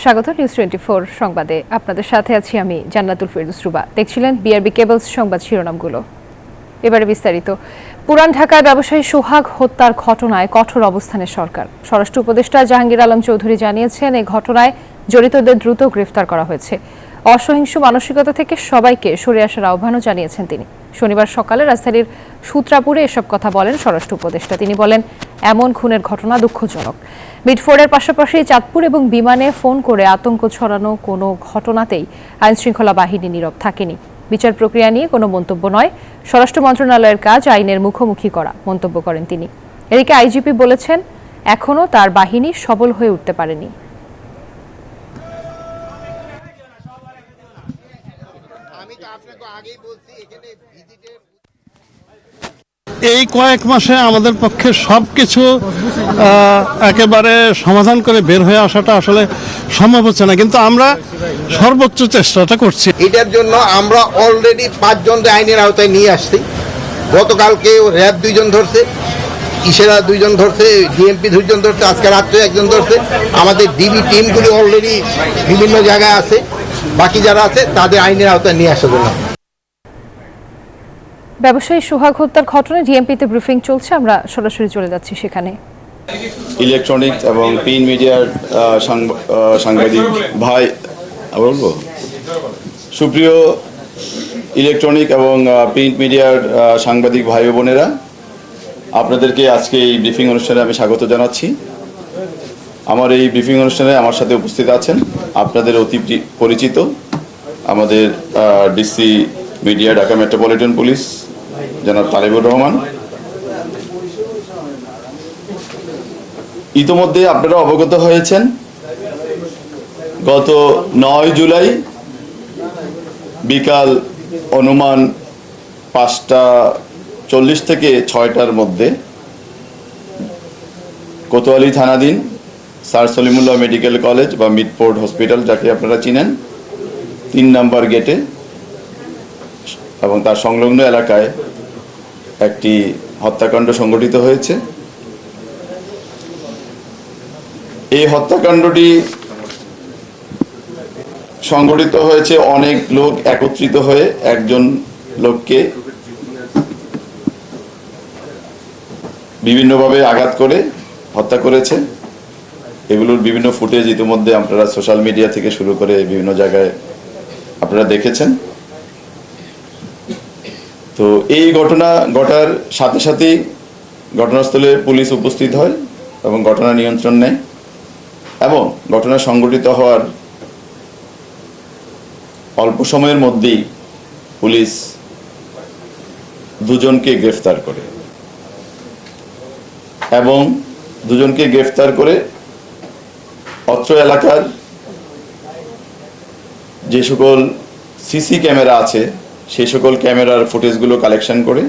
স্বাগত নিউজ 24 সংবাদে আপনাদের সাথে আছি আমি জান্নাতুল ফেরদৌস রুবা। দেখছিলেন বিআরবি কেবলস সংবাদ শিরোনামগুলো। এবারে বিস্তারিত। পুরান ঢাকায় ব্যবসায়ী সোহাগ হত্যার ঘটনায় কঠোর অবস্থানে সরকার। স্বরাষ্ট্র উপদেষ্টা জাহাঙ্গীর আলম চৌধুরী জানিয়েছেন, এই ঘটনায় জড়িতদের দ্রুত গ্রেফতার করা হয়েছে। অসহিংস মানসিকতা থেকে সবাইকে সরে আসার আহ্বানও জানিয়েছেন তিনি। শনিবার সকালে রাজধানীর সূত্রাপুরে এসব কথা বলেন স্বরাষ্ট্র উপদেষ্টা। তিনি বলেন, এমন খুনের ঘটনা দুঃখজনক। মিটফোর্ডের পাশাপাশি চাঁদপুর এবং বিমানে ফোন করে আতঙ্ক ছড়ানো কোনো ঘটনাতেই আইনশৃঙ্খলা বাহিনী নীরব থাকেনি। বিচার প্রক্রিয়া নিয়ে কোনো মন্তব্য নয়, স্বরাষ্ট্র মন্ত্রণালয়ের কাজ আইনের মুখোমুখি করা, মন্তব্য করেন তিনি। এদিকে আইজিপি বলেছেন, এখনও তার বাহিনী সবল হয়ে উঠতে পারেনি। এই কয়েক মাসে আমাদের পক্ষে সবকিছু একেবারে সমাধান করে বের হয়ে আসাটা আসলে সম্ভব হচ্ছে না, কিন্তু আমরা সর্বোচ্চ চেষ্টাটা করছি। এটার জন্য আমরা অলরেডি 5 জনকে আইনের আওতায় নিয়ে আসছি। গতকালকে র্যাব 2 জন ধরছে, ইশারা 2 জন ধরছে, ডিএমপি 2 জন ধরছে, আজকে রাত্রে 1 জন ধরছে। আমাদের ডিবি টিমগুলি অলরেডি বিভিন্ন জায়গায় আছে, বাকি যারা আছে তাদের আইনের আওতায় নিয়ে আসার জন্য। ব্যবসায়ী সোহাগ হত্যার ঘটনায় ডিএমপিতে ব্রিফিং চলছে, আমরা সরাসরি চলে যাচ্ছি সেখানে। ইলেকট্রনিক্স এবং প্রিন্ট মিডিয়ার সাংবাদিক ভাই বলবো, সুপ্রিয় ইলেকট্রনিক এবং প্রিন্ট মিডিয়ার সাংবাদিক ভাই ও বোনেরা, আপনাদেরকে আজকে এই ব্রিফিং অনুষ্ঠানে আমি স্বাগত জানাচ্ছি। আমার এই ব্রিফিং অনুষ্ঠানে আমার সাথে উপস্থিত আছেন আপনাদের অতি পরিচিত আমাদের DC media Dhaka metropolitan police জনাব তালেবুর রহমান। ইতোমধ্যে আপনারা অবগত হয়েছেন, গত 9 জুলাই বিকাল অনুমান 5:40 থেকে 6টার মধ্যে কোতোয়ালি থানাধীন স্যার সলিমুল্লাহ মেডিকেল কলেজ বা মিটফোর্ড হসপিটাল, যাকে আপনারা চিনেন, 3 নম্বর গেটে এবং তার সংলগ্ন এলাকায় একটি হত্যাকাণ্ড সংঘটিত হয়েছে। এই হত্যাকাণ্ডটি সংঘটিত হয়েছে অনেক লোক একত্রিত হয়ে একজন লোককে বিভিন্নভাবে আঘাত করে হত্যা করেছে। এগুলোর বিভিন্ন ফুটেজ ইতিমধ্যে আপনারা সোশ্যাল মিডিয়া থেকে শুরু করে বিভিন্ন জায়গায় আপনারা দেখেছেন। তো এই ঘটনা ঘটার সাথে সাথেই ঘটনাস্থলে পুলিশ উপস্থিত হয় এবং ঘটনা নিয়ন্ত্রণ নেয়, এবং ঘটনা সংঘটিত হওয়ার অল্প সময়ের মধ্যেই পুলিশ 2 জনকে গ্রেফতার করে এবং 2 জনকে গ্রেফতার করে অত্র এলাকার যে সকল সিসি ক্যামেরা আছে সেই সকল ক্যামেরার ফুটেজগুলো কালেকশন করে,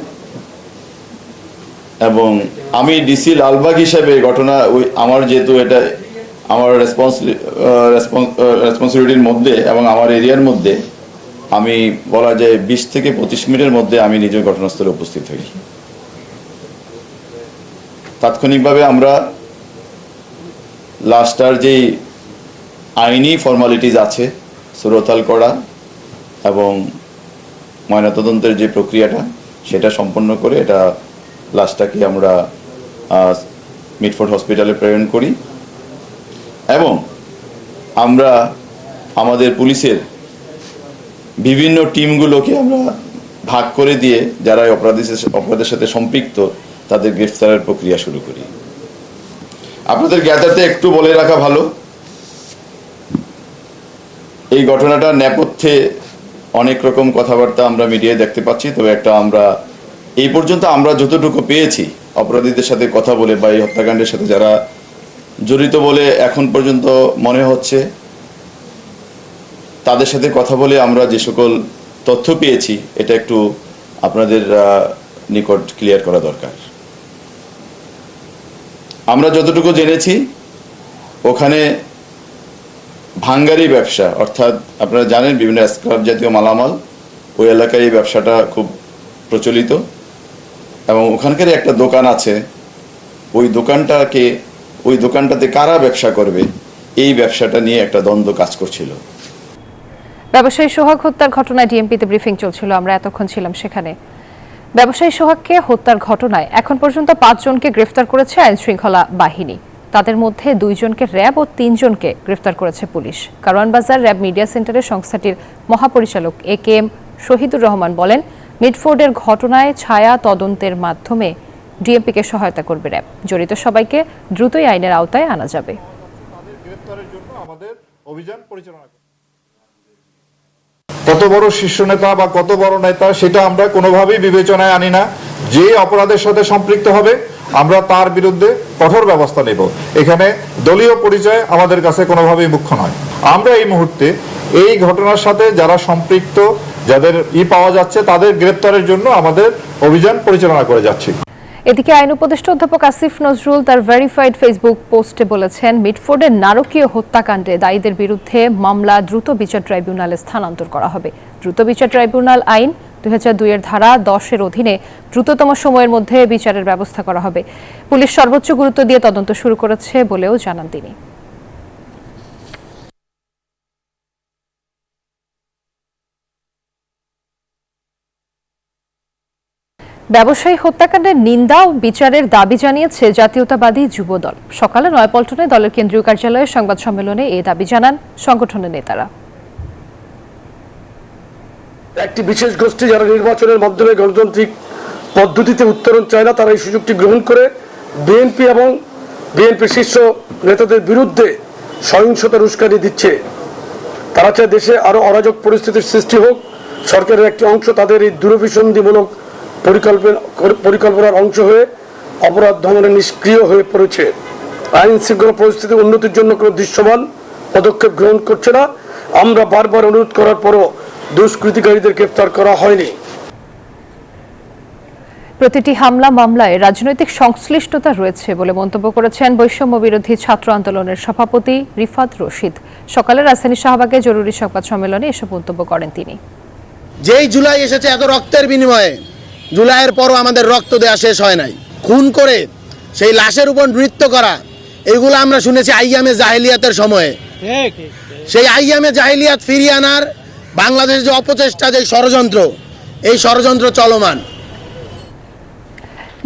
এবং আমি ডিসি লালবাগ হিসেবে ঘটনা আমার যেহেতু এটা আমার রেসপন্সিবিলিটির মধ্যে এবং আমার এরিয়ার মধ্যে, আমি বলা যায় 20 থেকে 25 মিনিটের মধ্যে আমি নিজে ঘটনাস্থলে উপস্থিত হই। তাৎক্ষণিকভাবে আমরা লাস্টার যেই আইনি ফর্মালিটিস আছে সুরতাল করা এবং ময়নাতদন্তের যে প্রক্রিয়াটা সেটা সম্পন্ন করে এটা লাশটাকে আমরা মিটফোর্ড হসপিটালে প্রেরণ করি, এবং আমরা আমাদের পুলিশের বিভিন্ন টিমগুলোকে আমরা ভাগ করে দিয়ে যারা অপরাধের সাথে সম্পৃক্ত তাদের গ্রেফতারের প্রক্রিয়া শুরু করি। আপনাদের জ্ঞাতার্থে একটু বলে রাখা ভালো, এই ঘটনাটার নেপথ্যে অনেক রকম কথাবার্তা আমরা মিডিয়ায় দেখতে পাচ্ছি, তবে একটা আমরা এই পর্যন্ত আমরা যতটুকু পেয়েছি অপরাধীদের সাথে কথা বলে বা এই হত্যাকাণ্ডের সাথে যারা জড়িত বলে এখন পর্যন্ত মনে হচ্ছে, তাদের সাথে কথা বলে আমরা যে সকল তথ্য পেয়েছি এটা একটু আপনাদের নিকট ক্লিয়ার করা দরকার। আমরা যতটুকু জেনেছি ওখানে ভাঙ্গারি ব্যবসা, অর্থাৎ আপনারা জানেন বিভিন্ন স্ক্র্যাপ জাতীয় মালামাল, ওই এলাকায় এই ব্যবসাটা খুব প্রচলিত, এবং ওখানকার একটা দোকান আছে, ওই দোকানটাতে কারা ব্যবসা করবে এই ব্যবসাটা নিয়ে একটা দ্বন্দ্ব কাজ করছিল। ব্যবসায়ী সোহাগ হত্যার ঘটনায় ডিএমপিতে ব্রিফিং চলছিল, আমরা এতক্ষণ ছিলাম সেখানে। ব্যবসায়ী সোহাগকে হত্যার ঘটনায় এখন পর্যন্ত 5 জনকে গ্রেফতার করেছে আইন শৃঙ্খলা বাহিনী। তাদের মধ্যে 2 জনকে র্যাব ও 3 জনকে গ্রেফতার করেছে পুলিশ। কারওয়ানবাজার র্যাব মিডিয়া সেন্টারের সংস্থাটির মহাপরিচালক AKM শহীদুর রহমান বলেন, মিটফোর্ডের ঘটনায় ছায়া তদন্তের মাধ্যমে ডিএমপিকে সহায়তা করবে র্যাব। জড়িত সবাইকে দ্রুতই আইনের আওতায় আনা যাবে। কত বড় শীর্ষ নেতা বা কত বড় নেতা সেটা আমরা কোনোভাবেই বিবেচনায় আনি না। যে অপরাধের সাথে সম্পৃক্ত হবে আমরা তার বিরুদ্ধে কঠোর ব্যবস্থা নেব। এখানে দলীয় পরিচয় আমাদের কাছে কোনোভাবেই মুখ্য নয়। আমরা এই মুহূর্তে এই ঘটনার সাথে যারা সম্পৃক্ত, যাদের পাওয়া যাচ্ছে, তাদের গ্রেপ্তারের জন্য আমাদের অভিযান পরিচালনা করে যাচ্ছি। এদিকে আইন উপদেষ্টা অধ্যাপক আসিফ নজরুল তার ভেরিফাইড ফেসবুক পোস্টে বলেছেন, মিটফোর্ডের নারকীয় হত্যাকাণ্ডে দায়ীদের বিরুদ্ধে মামলা দ্রুত বিচার ট্রাইব্যুনালে স্থানান্তর করা হবে। দ্রুত বিচার ট্রাইব্যুনাল আইন 2002 এর ধারা 10-এর অধীনে দ্রুততম সময়ের মধ্যে বিচারের ব্যবস্থা করা হবে। পুলিশ সর্বোচ্চ গুরুত্ব দিয়ে তদন্ত শুরু করেছে বলেও জানান তিনি। ব্যবসায়ী হত্যাকাণ্ডের নিন্দা ও বিচারের দাবি জানিয়েছে জাতীয়তাবাদী যুবদল। সকালে নয়াপল্টনে দলের কেন্দ্রীয় কার্যালয়ে সংবাদ সম্মেলনে এই দাবি জানান সংগঠনের নেতারা। একটি বিশেষ গোষ্ঠী যারা নির্বাচনের মাধ্যমে গণতান্ত্রিক পদ্ধতিতে উত্তরণ চায় না, তারা এই সুযোগটি গ্রহণ করে বিএনপি এবং বিএনপি শীর্ষ নেতাদের বিরুদ্ধে সহিংসতার উস্কানি দিচ্ছে। তারা চায় দেশে আরো অরাজক পরিস্থিতির সৃষ্টি হোক। সরকারের একটি অংশ তাদের এই দূরভিসন্ধিমূলক পরিকল্পনার অংশ হয়ে অপরাধ দমনে নিষ্ক্রিয় হয়ে পড়েছে। আইন শৃঙ্খলা পরিস্থিতি উন্নতির জন্য কোনো দৃশ্যমান পদক্ষেপ গ্রহণ করছে না। আমরা বারবার অনুরোধ করার পরও দুষ্কৃতিকারীদের গ্রেফতার করা হয়নি। প্রতিটি হামলা মামলায় রাজনৈতিক সংশ্লিষ্টতা রয়েছে বলে মন্তব্য করেছেন বৈষম্য বিরোধী ছাত্র আন্দোলনের সভাপতি রিফাত রশিদ। সকালে রাজধানী শাহবাগে জরুরি সংবাদ সম্মেলনে এসব মন্তব্য করেন তিনি। যেই জুলাই এসেছে এত রক্তের বিনিময়ে, জুলাইয়ের পরও আমাদের রক্ত দেওয়া শেষ হয় নাই। খুন করে সেই লাশের উপর নৃত্য করা, এগুলো আমরা শুনেছি আইয়ামে জাহেলিয়াতের সময়ে। সেই আইয়ামে জাহেলিয়াত ফিরিয়ে আনার বাংলাদেশের যে অপচেষ্টা, যে ষড়যন্ত্র, এই ষড়যন্ত্র চলমান।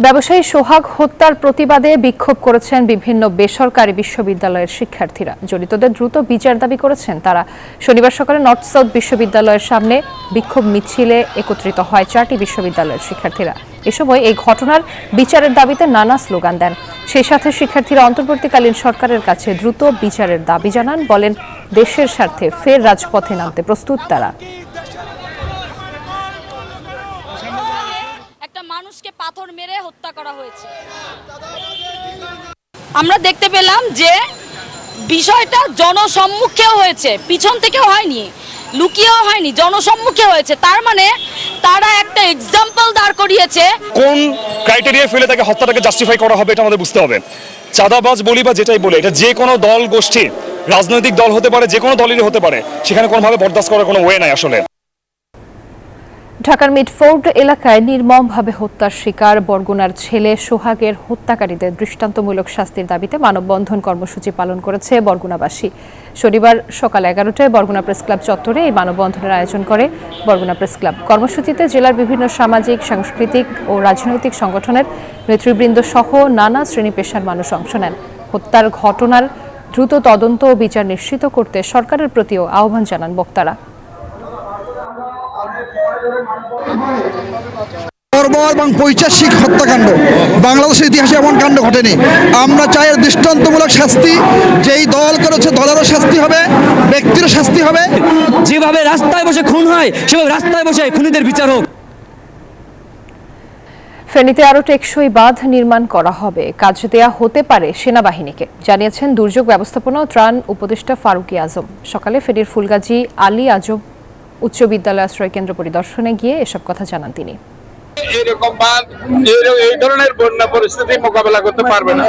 ব্যবসায়ী সোহাগ হত্যার প্রতিবাদে বিক্ষোভ করেছেন বিভিন্ন বেসরকারি বিশ্ববিদ্যালয়ের শিক্ষার্থীরা। জড়িতদের দ্রুত বিচার দাবি করেছেন তারা। শনিবার সকালে নর্থ সাউথ বিশ্ববিদ্যালয়ের সামনে বিক্ষোভ মিছিলে একত্রিত হয় 4টি বিশ্ববিদ্যালয়ের শিক্ষার্থীরা। এ সময় এই ঘটনার বিচারের দাবিতে নানা স্লোগান দেন। সেই সাথে শিক্ষার্থীরা অন্তর্বর্তীকালীন সরকারের কাছে দ্রুত বিচারের দাবি জানান। বলেন, দেশের স্বার্থে ফের রাজপথে নামতে প্রস্তুত তারা। মানুষকে পাথর মেরে হত্যা করা হয়েছে। আমরা দেখতে পেলাম যে বিষয়টা জনসম্মুখেও হয়েছে, পিছন থেকেও হয়নি, লুকিয়েও হয়নি, জনসম্মুখে হয়েছে। তার মানে তারা একটা এক্সাম্পল দাঁড় করিয়েছে। কোন ক্রাইটেরিয়া ফেলে তাকে হত্যাটাকে জাস্টিফাই করা হবে এটা আমাদের বুঝতে হবে। চাঁদাবাজ বলি বা যেটাই বলে, এটা যে কোনো দল গোষ্ঠী, রাজনৈতিক দল হতে পারে, যে কোনো দলেরই হতে পারে, সেখানে কোনোভাবে বরদাস্ত করার কোনো ওয়ে নাই আসলে। ঢাকার মিটফোর্ড এলাকায় নির্মমভাবে হত্যার শিকার বরগুনার ছেলে সোহাগের হত্যাকারীদের দৃষ্টান্তমূলক শাস্তির দাবিতে মানববন্ধন কর্মসূচি পালন করেছে বরগুনাবাসী। শনিবার সকাল 11টায় বরগুনা প্রেস ক্লাব চত্বরে এই মানববন্ধনের আয়োজন করে বরগুনা প্রেস ক্লাব। কর্মসূচিতে জেলার বিভিন্ন সামাজিক, সাংস্কৃতিক ও রাজনৈতিক সংগঠনের নেতৃবৃন্দ সহ নানা শ্রেণী পেশার মানুষ অংশ নেন। হত্যার ঘটনার দ্রুত তদন্ত ও বিচার নিশ্চিত করতে সরকারের প্রতিও আহ্বান জানান বক্তারা। বর্বর এবং পৈশাচিক হত্যাকাণ্ড বাংলাদেশের ইতিহাসে এমন কাণ্ড ঘটেনি। আমরা চাই দৃষ্টান্তমূলক শাস্তি। যেই দল করেছে দলেরও শাস্তি হবে, ব্যক্তিরও শাস্তি হবে। যেভাবে রাস্তায় বসে খুন হয় সেভাবে রাস্তায় বসে খুনিদের বিচার হোক। ফেনীতে আরও টেকসই বাঁধ নির্মাণ করা হবে, কাজ দেয়া হতে পারে সেনাবাহিনীকে, জানিয়েছেন দুর্যোগ ব্যবস্থাপনা ও ত্রাণ উপদেষ্টা ফারুকী আজম। সকালে ফেনীর ফুলগাজী আলী আজম উচ্চ বিদ্যালয় আশ্রয় কেন্দ্র পরিদর্শনে গিয়ে এসব কথা জানান তিনি। এরকম বাঁধ এই ধরনের বন্যা পরিস্থিতি মোকাবেলা করতে পারবে না।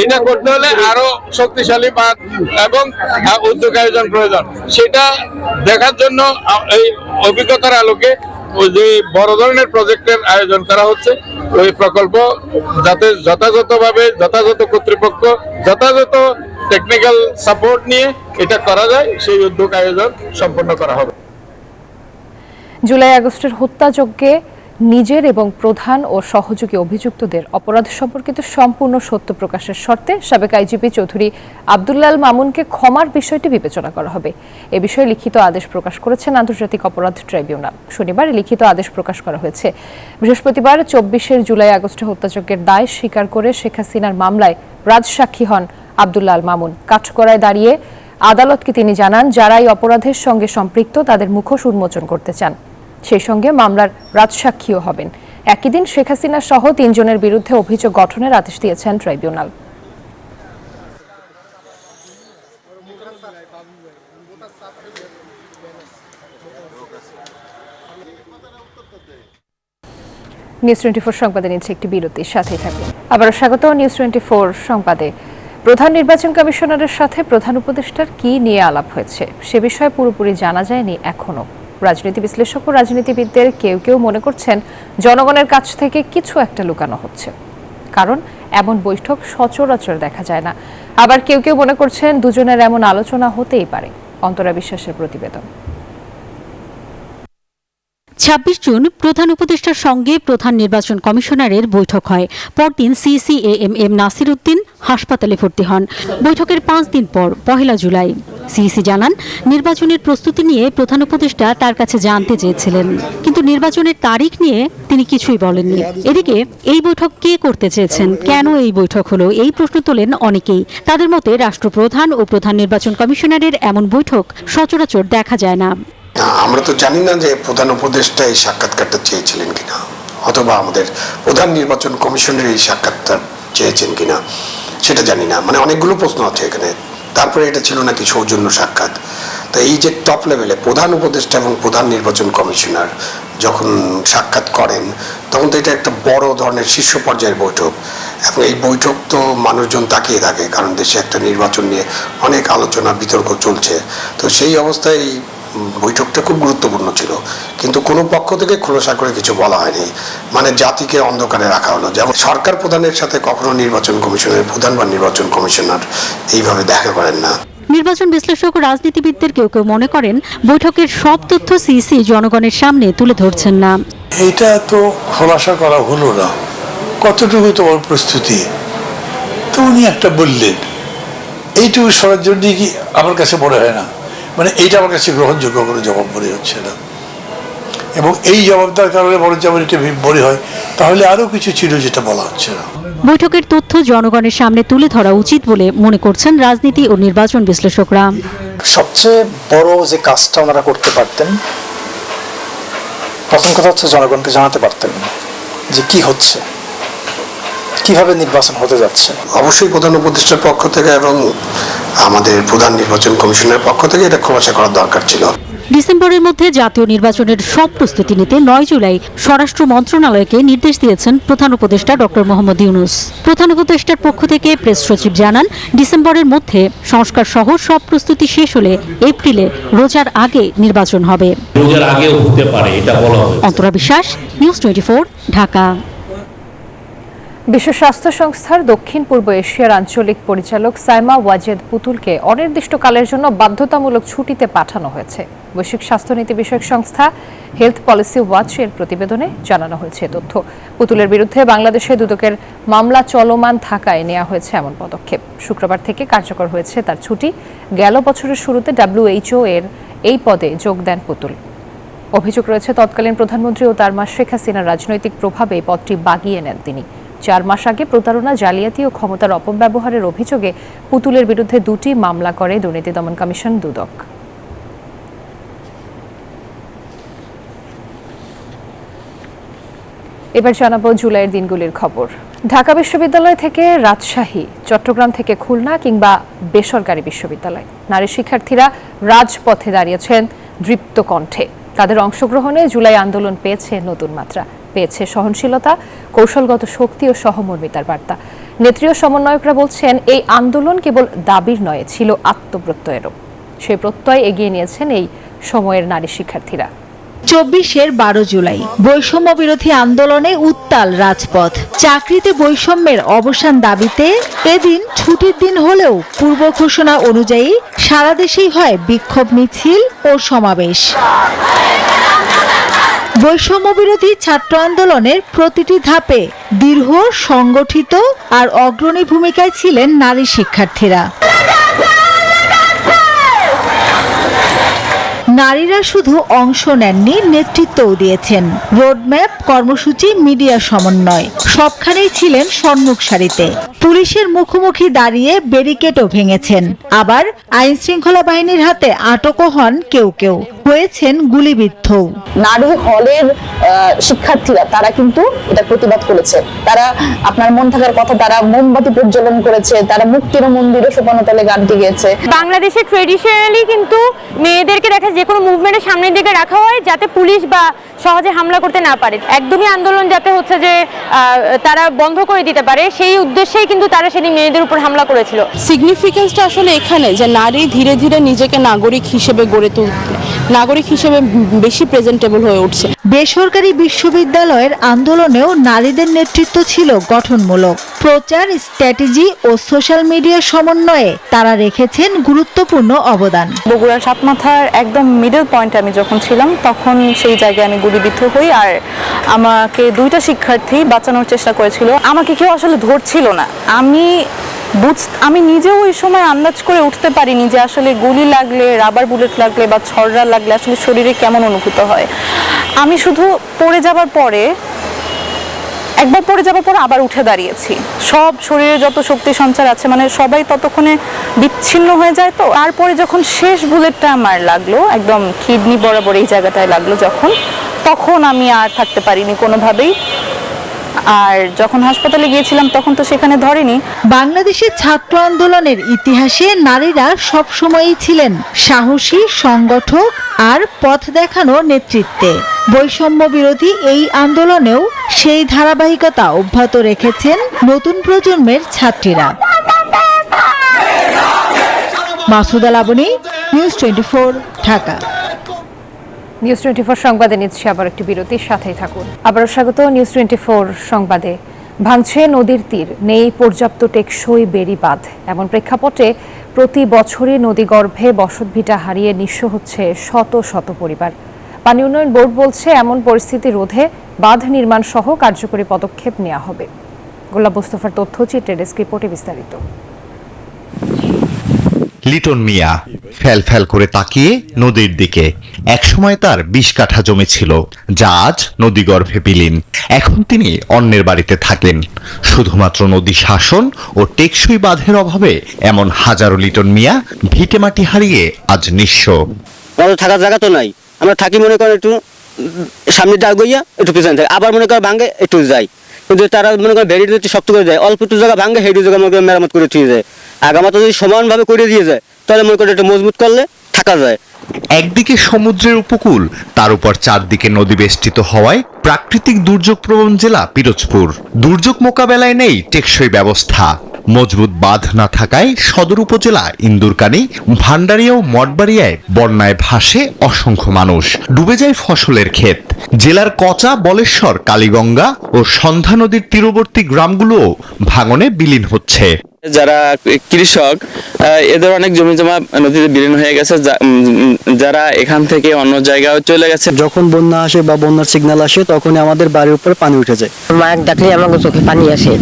এটা করতে হলে আরো শক্তিশালী বাঁধ এবং উদ্যোগ আয়োজন প্রয়োজন। সেটা দেখার জন্য এই অভিজ্ঞতার আলোকে ওই যে বড় ধরনের প্রজেক্টের আয়োজন করা হচ্ছে, ওই প্রকল্প যাতে যথাযথভাবে যথাযথ কর্তৃপক্ষ যথাযথ টেকনিক্যাল সাপোর্ট নিয়ে এটা করা যায়, সেই উদ্যোগ আয়োজন সম্পন্ন করা হবে। জুলাই আগস্টের হত্যাযজ্ঞে নিজের এবং প্রধান ও সহযোগী অভিযুক্তদের অপরাধ সম্পর্কিত সম্পূর্ণ সত্য প্রকাশের শর্তে সাবেক আইজিপি চৌধুরী আব্দুল্লাল মামুনকে ক্ষমার বিষয়টি বিবেচনা করা হবে। এ বিষয়ে লিখিত আদেশ প্রকাশ করেছেন আন্তর্জাতিক অপরাধ ট্রাইব্যুনাল। শনিবার লিখিত আদেশ প্রকাশ করা হয়েছে। বৃহস্পতিবার 24 জুলাই আগস্টে হত্যাযজ্ঞের দায় স্বীকার করে শেখ হাসিনার মামলায় রাজসাক্ষী হন আব্দুল্লাল মামুন। কাঠগড়ায় দাঁড়িয়ে আদালতকে তিনি জানান, যারা এই অপরাধের সঙ্গে সম্পৃক্ত তাদের মুখোশ উন্মোচন করতে চান, সেই সঙ্গে মামলার রাজসাক্ষীও হবেন। একই দিন শেখ হাসিনা সহ 3 জনের বিরুদ্ধে অভিযোগ গঠনের আদেশ দিয়েছেন ট্রাইব্যুনাল। নিউজ 24 সংবাদে নিচ্ছে একটি বিরতির সাথেই থাকবে। আবারও স্বাগত নিউজ 24 সংবাদে। প্রধান নির্বাচন কমিশনারের সাথে প্রধান উপদেষ্টার কি নিয়ে আলাপ হয়েছে সে বিষয়ে পুরোপুরি জানা যায়নি এখনো। রাজনীতি বিশ্লেষক ও রাজনীতিবিদদের কেউ কেউ মনে করছেন জনগণের কাছ থেকে কিছু একটা লুকানো হচ্ছে, কারণ এমন বৈঠক সচরাচর দেখা যায় না। আবার কেউ কেউ মনে করছেন দুজনের এমন আলোচনা হতেই পারে। অন্তরা বিশ্বাসের প্রতিবেদন। 26 জুন প্রধান উপদেষ্টার সঙ্গে প্রধান নির্বাচন কমিশনারের বৈঠক হয়। পরদিন সিসিএএম নাসির উদ্দিন হাসপাতালে ভর্তি হন। বৈঠকের 5 দিন পর 1 জুলাই সিইসি জানান, নির্বাচনের প্রস্তুতি নিয়ে প্রধান উপদেষ্টা তার কাছে জানতে চেয়েছিলেন, কিন্তু নির্বাচনের তারিখ নিয়ে তিনি কিছুই বলেননি। এদিকে এই বৈঠক কে করতে চেয়েছেন, কেন এই বৈঠক হলো, এই প্রশ্ন তোলেন অনেকেই। তাদের মতে রাষ্ট্রপ্রধান ও প্রধান নির্বাচন কমিশনারের এমন বৈঠক সচরাচর দেখা যায় না। আমরা তো জানি না যে প্রধান উপদেষ্টা এই সাক্ষাৎকারটা চেয়েছিলেন কিনা, অথবা আমাদের প্রধান নির্বাচন কমিশনের এই সাক্ষাৎকার চেয়েছেন কিনা সেটা জানি না। মানে অনেকগুলো প্রশ্ন আছে এখানে। তারপরে এটা ছিল নাকি সৌজন্য সাক্ষাৎ। তো এই যে টপ লেভেলে প্রধান উপদেষ্টা এবং প্রধান নির্বাচন কমিশনার যখন সাক্ষাৎ করেন, তখন তো এটা একটা বড় ধরনের শীর্ষ পর্যায়ের বৈঠক, এবং এই বৈঠক তো মানুষজন তাকিয়ে থাকে, কারণ দেশে একটা নির্বাচন নিয়ে অনেক আলোচনা বিতর্ক চলছে। তো সেই অবস্থায় বৈঠকটা খুব গুরুত্বপূর্ণ ছিল, কিন্তু কোনো পক্ষ থেকে খোলসা করে কিছু বলা হয়নি। মানে জাতিকে অন্ধকারে রাখা হলো। যেমন সরকার প্রধানের সাথে কখনো নির্বাচন কমিশনের প্রধান বা নির্বাচন কমিশনার এইভাবে দেখা করেন না। নির্বাচন বিশ্লেষক ও রাজনীতিবিদদের কেউ কেউ মনে করেন বৈঠকের সব তথ্য সিইসি জনগণের সামনে তুলে ধরছেন না। এটা তো খোলাসা করা হলো না, কতটুকু তোমার প্রস্তুতি, তো উনি একটা বললেন, এইটুকু শোনার জন্য কি আমার কাছে মনে হয় না, মানে এইটা আমার কাছে গ্রহণযোগ্য কোনো জবাব মনে হচ্ছে না। এবং এই জবাবদার কারণে বড় যেমন এটা মনে হয়, তাহলে আরো কিছু ছিল যেটা বলা হচ্ছে না। বৈঠকের তথ্য জনগণের সামনে তুলে ধরা উচিত বলে মনে করছেন রাজনীতি ও নির্বাচন বিশ্লেষকরা। সবচেয়ে বড় যে কাজটা ওনারা করতে পারতেন, প্রথম কথা হচ্ছে জনগণকে জানাতে পারতেন যে কি হচ্ছে, কিভাবে নির্বাচন হতে যাচ্ছে। অবশ্যই প্রধান উপদেষ্টার পক্ষ থেকে এবং আমাদের প্রধান নির্বাচন কমিশনের পক্ষ থেকে এটা খোলাসা করার দরকার ছিল। ডিসেম্বরের মধ্যে জাতীয় নির্বাচনের সব প্রস্তুতি নিতে 9 জুলাই স্বরাষ্ট্র মন্ত্রণালয়কে নির্দেশ দিয়েছেন প্রধান উপদেষ্টা ডক্টর মোহাম্মদ ইউনূস। প্রধান উপদেষ্টার পক্ষ থেকে প্রেস সচিব জানান, ডিসেম্বরের মধ্যে সংস্কার সহ সব প্রস্তুতি শেষ হলে এপ্রিলে রোজার আগে নির্বাচন হবে। রোজার আগেও হতে পারে এটা বলা হয়। অন্তরা বিশ্বাস, নিউজ 24, ঢাকা। বিশ্ব স্বাস্থ্য সংস্থার দক্ষিণ পূর্ব এশিয়ার আঞ্চলিক পরিচালক সাইমা ওয়াজেদ পুতুলকে অনির্দিষ্টকালের জন্য বাধ্যতামূলক ছুটিতে পাঠানো হয়েছে। বৈশ্বিক স্বাস্থ্যনীতি বিষয়ক সংস্থা হেলথ পলিসি ওয়াচ-এর প্রতিবেদনে জানানো হয়েছে তথ্য। পুতুলের বিরুদ্ধে বাংলাদেশে দুদকের মামলা চলমান থাকায় নেওয়া হয়েছে এমন পদক্ষেপ। শুক্রবার থেকে কার্যকর হয়েছে তার ছুটি। গেল বছরের শুরুতে WHO এর এই পদে যোগ দেন পুতুল। অভিযোগ রয়েছে তৎকালীন প্রধানমন্ত্রী ও তার মা শেখ হাসিনার রাজনৈতিক প্রভাবে এই পদটি বাগিয়ে নেন তিনি। 4 মাস আগে প্রতারণা, জালিয়াতি ও ক্ষমতার অপব্যবহারের অভিযোগে পুতুলের বিরুদ্ধে 2টি মামলা করে দুর্নীতি দমন কমিশন দুদক। এবার জানাবো জুলাইয়ের দিনগুলির খবর। ঢাকা বিশ্ববিদ্যালয় থেকে রাজশাহী, চট্টগ্রাম থেকে খুলনা কিংবা বেসরকারি বিশ্ববিদ্যালয়, নারী শিক্ষার্থীরা রাজপথে দাঁড়িয়েছেন দৃপ্ত কণ্ঠে। তাদের অংশগ্রহণে জুলাই আন্দোলন পেয়েছে নতুন মাত্রা, পেয়েছে সহনশীলতা, কৌশলগত শক্তি ও সহমর্মিতার বার্তা। নেত্রী ও সমন্বয়করা বলছেন, এই আন্দোলন কেবল দাবির নয়, ছিল আত্মপ্রত্যয়েরও। সেই প্রত্যয় এগিয়ে নিয়েছেন এই সময়ের নারী শিক্ষার্থীরা। 24-এর 12 জুলাই বৈষম্য বিরোধী আন্দোলনে উত্তাল রাজপথ। চাকরিতে বৈষম্যের অবসান দাবিতে এদিন ছুটির দিন হলেও পূর্ব ঘোষণা অনুযায়ী সারা দেশেই হয় বিক্ষোভ মিছিল ও সমাবেশ। বৈষম্য বিরোধী ছাত্র আন্দোলনের প্রতিটি ধাপে দীর্ঘ, সংগঠিত আর অগ্রণী ভূমিকায় ছিলেন নারী শিক্ষার্থীরা। নারীরা শুধু অংশ নেননি, নেতৃত্বও দিয়েছেন। রোডম্যাপ, কর্মসূচি, মিডিয়া সমন্বয় সবখানেই ছিলেন সম্মুখ সারিতে। পুলিশের মুখোমুখি দাঁড়িয়ে ব্যারিকেডও ভেঙেছেন। আবার আইন শৃঙ্খলা বাহিনীর হাতে আটকও হন কেউ কেউ, হয়েছেন গুলিবিদ্ধ। নারী হলের শিক্ষার্থীরা তারা কিন্তু এটা প্রতিবাদ করেছে। তারা আপনার মন থাকার কথা, তারা মোমবাতি প্রজ্বলন করেছে, তারা মুক্তির মন্দিরে সোপানতলে গানটি গেয়েছে। বাংলাদেশে ট্রেডিশনালি কিন্তু মেয়েদেরকে দেখা যে কোনো মুভমেন্টের সামনের দিকে রাখা হয় যাতে পুলিশ বা সহজে হামলা করতে না পারে। একদমই আন্দোলন যাতে হচ্ছে যে তারা বন্ধ করে দিতে পারে সেই উদ্দেশ্যেই কিন্তু তারা সেদিন মেয়েদের উপর হামলা করেছিল। সিগনিফিকেন্সটা আসলে এখানে যে নারী ধীরে ধীরে নিজেকে নাগরিক হিসেবে গড়ে তুলতে, নাগরিক হিসেবে বেশি প্রেজেন্টেবল হয়ে উঠছে। বেসরকারি বিশ্ববিদ্যালয়ের আন্দোলনেও নারীদের নেতৃত্ব ছিল গঠনমূলক। প্রচার, স্ট্র্যাটেজি ও সোশ্যাল মিডিয়া সমন্বয়ে তারা রেখেছেন গুরুত্বপূর্ণ অবদান। বগুড়ার সাতমাথার একদম মিডল পয়েন্টে আমি যখন ছিলাম তখন সেই জায়গায় আমি গুলিবিদ্ধ হই, আর আমাকে 2টা শিক্ষার্থী বাঁচানোর চেষ্টা করেছিল। আমাকে কেউ আসলে ধরছিল না। আমি নিজেও ওই সময় আন্দাজ করে উঠতে পারিনি যে আসলে গুলি লাগলে, রাবার বুলেট লাগলে বা ছড়রা লাগলে আসলে শরীরে কেমন অনুভূত হয়। আমি শুধু একবার পড়ে যাবার পর আবার উঠে দাঁড়িয়েছি। সব শরীরে যত শক্তি সঞ্চার আছে মানে সবাই ততক্ষণে বিচ্ছিন্ন হয়ে যায়। তো তারপরে যখন শেষ বুলেটটা আমার লাগলো একদম কিডনি বরাবর এই জায়গাটায় লাগলো, তখন আমি আর থাকতে পারিনি কোনোভাবেই। আর যখন হাসপাতালে গিয়েছিলাম তখন তো সেখানে ধরেনি। বাংলাদেশের ছাত্র আন্দোলনের ইতিহাসে নারীরা সবসময়ই ছিলেন সাহসী, সংগঠক আর পথ দেখানো নেতৃত্বে। বৈষম্য বিরোধী এই আন্দোলনেও সেই ধারাবাহিকতা অব্যাহত রেখেছেন নতুন প্রজন্মের ছাত্রীরা। মাসুদা লাবনী, নিউজ 24, ঢাকা। নিউজ 24 সংবাদে নিচ্ছে আবার একটি বিরতির সাথেই থাকুন। আবারও স্বাগত নিউজ 24 সংবাদে। ভাঙছে নদীর তীর, নেই পর্যাপ্ত টেকসই বেড়ি বাঁধ। এমন প্রেক্ষাপটে প্রতি বছরই নদীগর্ভে বসতভিটা হারিয়ে নিঃস্ব হচ্ছে শত শত পরিবার। পানি উন্নয়ন বোর্ড বলছে এমন পরিস্থিতি রোধে বাঁধ নির্মাণ সহ কার্যকরী পদক্ষেপ নেওয়া হবে। গোলাপ মোস্তফার তথ্যচিত্রে ডেস্ক রিপোর্টে বিস্তারিত। লিটন মিয়া ফ্যাল করে তাকিয়ে নদীর দিকে। একসময় তার 20 কাঠা জমি ছিল, যা আজ নদীগর্ভে বিলীন। এখন তিনি অন্যের বাড়িতে থাকেন। শুধুমাত্র নদী শাসন ও টেকসই বাঁধের অভাবে এমন হাজারো লিটন মিয়া ভিটেমাটি হারিয়ে আজ নিঃস্ব। আমাদের থাকার জায়গা তো নাই। আমরা থাকি মনে করেন একটু সামনে ডাক গইয়া একটু পেছনে থাকে, আবার মনে করেন ভাঙ্গে একটু যাই, কিন্তু তারা মনে করেন ভেড়ি একটু শক্ত করে দেয়, অল্প একটু জায়গা ভাঙ্গে হেঁটু জায়গা মনে করেন মেরামত করে ঠিক যায়। আগামাতা যদি সমানভাবে করে দিয়ে যায় তাহলে মনে করেন একটু মজবুত করলে থাকা যায়। একদিকে সমুদ্রের উপকূল, তার উপর চারদিকে নদী বেষ্টিত হওয়ায় প্রাকৃতিক দুর্যোগ প্রবণ জেলা পিরোজপুর। দুর্যোগ মোকাবেলায় নেই টেকসই ব্যবস্থা। মজবুত বাঁধ না থাকায় সদর উপজেলা ইন্দুরকানী, ভান্ডারিয়া ও মঠবাড়িয়ায় বন্যায় ভাসে অসংখ্য মানুষ। ডুবে যায় ফসলের ক্ষেত। জেলার কচা, বলেশ্বর, কালীগঙ্গা ও সন্ধ্যা নদীর তীরবর্তী গ্রামগুলোও ভাঙনে বিলীন হচ্ছে। যারা কৃষক এদের অনেক জমি জমা নদীতে বিলীন হয়ে গেছে, যারা এখান থেকে অন্য জায়গায় চলে গেছে। যখন বন্যা আসে বা বন্যার সিগন্যাল আসে তখনই আমাদের বাড়ির উপরে পানি উঠে যায়। মায়ের ডাকলে আমাকে চোখে পানি আসে।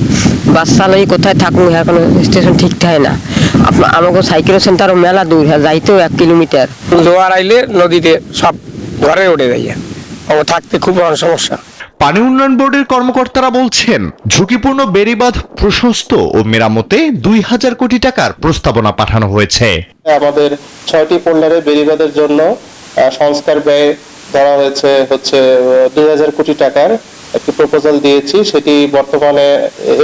বাচ্চা লই কোথায় থাকুন এখন স্টেশন ঠিক থাকে না। আমাকে সাইকেল সেন্টারও মেলা দূর, যাইতেও 1 কিলোমিটার। জোয়ার আইলে নদীতে সব ঘরে উঠে যায়, থাকতে খুব সমস্যা। পানি উন্নয়ন বোর্ডের কর্মকর্তারা বলছেন ঝুঁকিপূর্ণ বেড়িবাঁধ প্রশস্ত ও মেরামতে 2000 কোটি টাকার প্রস্তাবনা পাঠানো হয়েছে। আমাদের 6টি পোল্ডারে বেড়িবাঁধের জন্য সংস্কার ব্যয় ধরা হয়েছে 2000 কোটি টাকার একটি প্রপোজাল দিয়েছি। সেটি বর্তমানে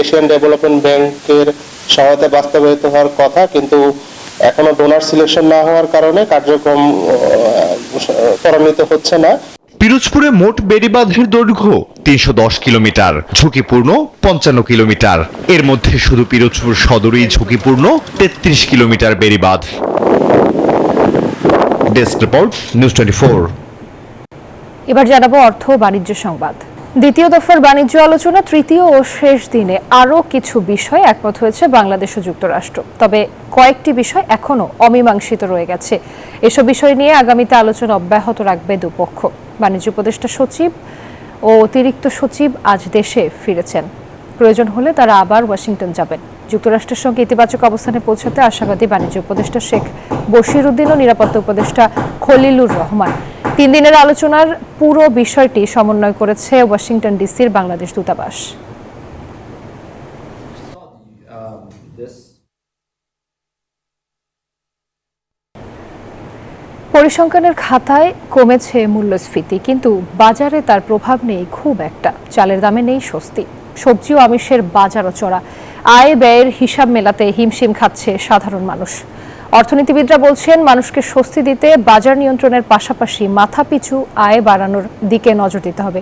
এশিয়ান ডেভেলপমেন্ট ব্যাংকের সহায়তায় বাস্তবায়িত হওয়ার কথা, কিন্তু এখনো ডোনার সিলেকশন না হওয়ার কারণে কার্যক্রম ত্বরান্বিত হচ্ছে না। পিরোজপুরে মোট বেড়িবাঁধের দৈর্ঘ্য 310 কিলোমিটার, ঝুঁকিপূর্ণ 55 কিলোমিটার। এর মধ্যে শুধু পিরোজপুর সদরই ঝুঁকিপূর্ণ 33 কিলোমিটার বেড়িবাঁধ। Desk report, news 24। এবার জানাবো অর্থ ও বাণিজ্য সংবাদ। দ্বিতীয় দফার বাণিজ্য আলোচনা তৃতীয় ও শেষ দিনে আরও কিছু বিষয় একমত হয়েছে বাংলাদেশ ও যুক্তরাষ্ট্র। তবে কয়েকটি বিষয় এখনও অমীমাংসিত রয়ে গেছে। এসব বিষয় নিয়ে আগামীতে আলোচনা অব্যাহত রাখবে দুপক্ষ। বাণিজ্য উপদেষ্টা সচিব ও অতিরিক্ত সচিব আজ দেশে ফিরেছেন। প্রয়োজন হলে তারা আবার ওয়াশিংটন যাবেন। যুক্তরাষ্ট্রের সঙ্গে ইতিবাচক অবস্থানে পৌঁছাতে আশাবাদী বাণিজ্য উপদেষ্টা শেখ বশিরউদ্দিন ও নিরাপত্তা উপদেষ্টা খলিলুর রহমান। 3 দিনের আলোচনার পুরো বিষয়টি সমন্বয় করেছে ওয়াশিংটন ডিসির বাংলাদেশ দূতাবাস। পরিসংখ্যানের খাতায় কমেছে মূল্যস্ফীতি, কিন্তু বাজারে তার প্রভাব নেই খুব একটা। চালের দামে নেই স্বস্তি, সবজি ও আমিষের বাজারও চড়া। আয় ব্যয়ের হিসাব মেলাতে হিমশিম খাচ্ছে সাধারণ মানুষ। অর্থনীতিবিদরা বলছেন, মানুষকে স্বস্তি দিতে বাজার নিয়ন্ত্রণের পাশাপাশি মাথাপিছু আয় বাড়ানোর দিকে নজর দিতে হবে।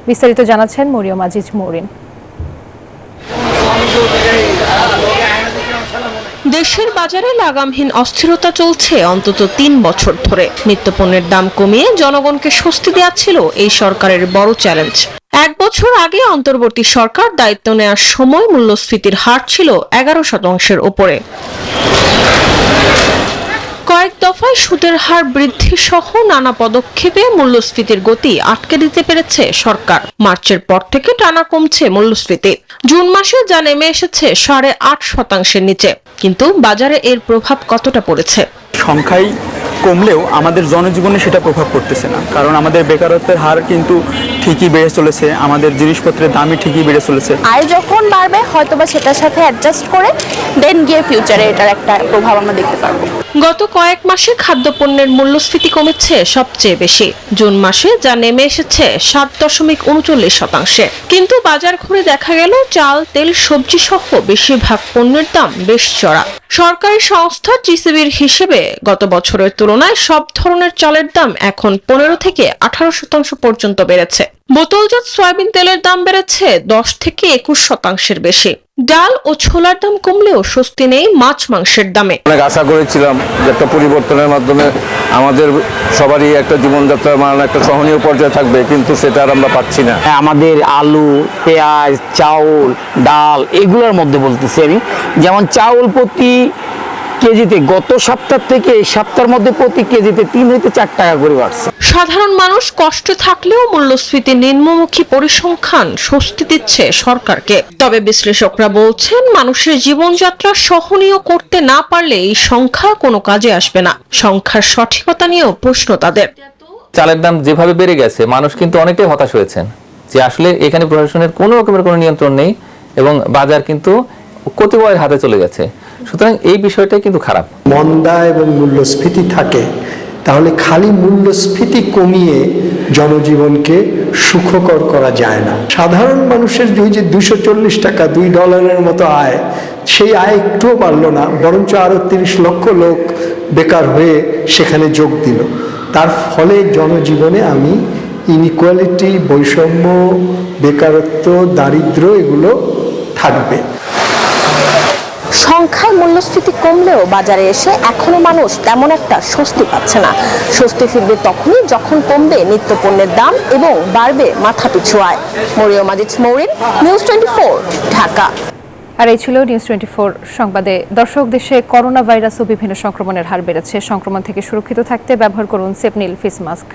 বিস্তারিত জানাচ্ছেন মরিয়ম আজিজ মৌরিন। দেশের বাজারে লাগামহীন অস্থিরতা চলছে অন্তত 3 বছর ধরে। নিত্যপণ্যের দাম কমিয়ে জনগণকে স্বস্তি দেওয়া ছিল এই সরকারের বড় চ্যালেঞ্জ। 1 বছর আগে অন্তর্বর্তী সরকার দায়িত্ব নেওয়ার সময় মূল্যস্ফীতির হার ছিল 11% উপরে। কয়েক দফায় সুদের হার বৃদ্ধি সহ নানা পদক্ষেপে মূল্যস্ফীতির গতি আটকে দিতে পেরেছে সরকার। মার্চের পর থেকে টানা কমছে মূল্যস্ফীতি। জুন মাসে যা নেমে এসেছে 8.5% নিচে। কিন্তু বাজারে এর প্রভাব কতটা পড়েছে? সংখ্যায় কমলেও আমাদের জনজীবনে সেটা প্রভাব পড়তেছে না, কারণ আমাদের বেকারত্বের হার কিন্তু ঠিকই বেড়ে চলেছে, আমাদের জিনিসপত্রের দামই ঠিকই বেড়ে চলেছে। আয় যখন বাড়বে হয়তোবা সেটার সাথে অ্যাডজাস্ট করে দেন গিয়ে ফিউচারে এটার একটা প্রভাব আমরা দেখতে পারবো। গত কয়েক মাসে খাদ্যপণ্যের মূল্যস্ফীতি কমেছে সবচেয়ে বেশি। জুন মাসে যা নেমে এসেছে 7.39%। কিন্তু বাজার ঘুরে দেখা গেল চাল, তেল, সবজি সহ বেশিরভাগ পণ্যের দাম বেশ চড়া। সরকারি সংস্থা জিসিবির হিসেবে গত বছরের তুলনায় সব ধরনের চালের দাম এখন 15 থেকে 18% পর্যন্ত বেড়েছে। বোতলজাত সয়াবিন তেলের দাম বেড়েছে 10 থেকে 21% বেশি। ডাল ও ছোলার দাম কমলেও স্বস্তি নেই মাছ মাংসের দামে। অনেক আশা করেছিলাম যে একটা পরিবর্তনের মাধ্যমে আমাদের সবারই একটা জীবনযাত্রার মান একটা সহনীয় পর্যায়ে থাকবে, কিন্তু সেটা আর আমরা পাচ্ছি না। আমাদের আলু, পেঁয়াজ, চাউল, ডাল এগুলোর মধ্যে বলতেছি আমি, যেমন চাউল প্রতি কেজিতে গত সপ্তাহ থেকে এই সপ্তাহের মধ্যে প্রতি কেজিতে 3 থেকে 4 টাকা করে বাড়ছে। সাধারণ মানুষ কষ্টে থাকলেও মূল্যস্ফীতি নিম্নমুখী পরিসংখ্যান স্বস্তি দিচ্ছে সরকারকে। তবে বিশ্লেষকরা বলছেন, মানুষের জীবনযাত্রা সহনীয় করতে না পারলে এই সংখ্যা কোনো কাজে আসবে না। সংখ্যার সঠিকতা নিয়েও প্রশ্ন তাদের। চালের দাম যেভাবে বেড়ে গেছে, মানুষ কিন্তু অনেকটাই হতাশ হয়েছেন যে আসলে এখানে প্রশাসনের কোনো রকমের কোনো নিয়ন্ত্রণ নেই এবং বাজার কিন্তু কতিপয়ের হাতে চলে গেছে। সুতরাং এই বিষয়টাই কিন্তু খারাপ। মন্দা এবং মূল্যস্ফীতি থাকে, তাহলে খালি মূল্যস্ফীতি কমিয়ে জনজীবনকে সুখকর করা যায় না। সাধারণ মানুষের যে 240 টাকা $2 মতো আয়, সেই আয় একটুও বাড়লো না, বরঞ্চ আরো 30 লক্ষ লোক বেকার হয়ে সেখানে যোগ দিল। তার ফলে জনজীবনে আমি ইনইকুয়ালিটি, বৈষম্য, বেকারত্ব, দারিদ্র এগুলো থাকবে। সংখ্যায় মূল্যস্ফীতি কমলেও বাজারে এসে এখনো মানুষ তেমন একটা স্বস্তি পাচ্ছে না। স্বস্তি ফিরবে তখনই যখন কমবে নিত্যপণ্যের দাম এবং বাড়বে মাথাপিছু আয়। মরিয়ম আজিজ মৌরিন, নিউজ 24, ঢাকা। আর এই ছিল নিউজ 24 সংবাদে। দর্শক, দেশে করোনা ভাইরাস ও বিভিন্ন সংক্রমণের হার বেড়েছে। সংক্রমণ থেকে সুরক্ষিত থাকতে ব্যবহার করুন সেপনিল ফেস মাস্ক।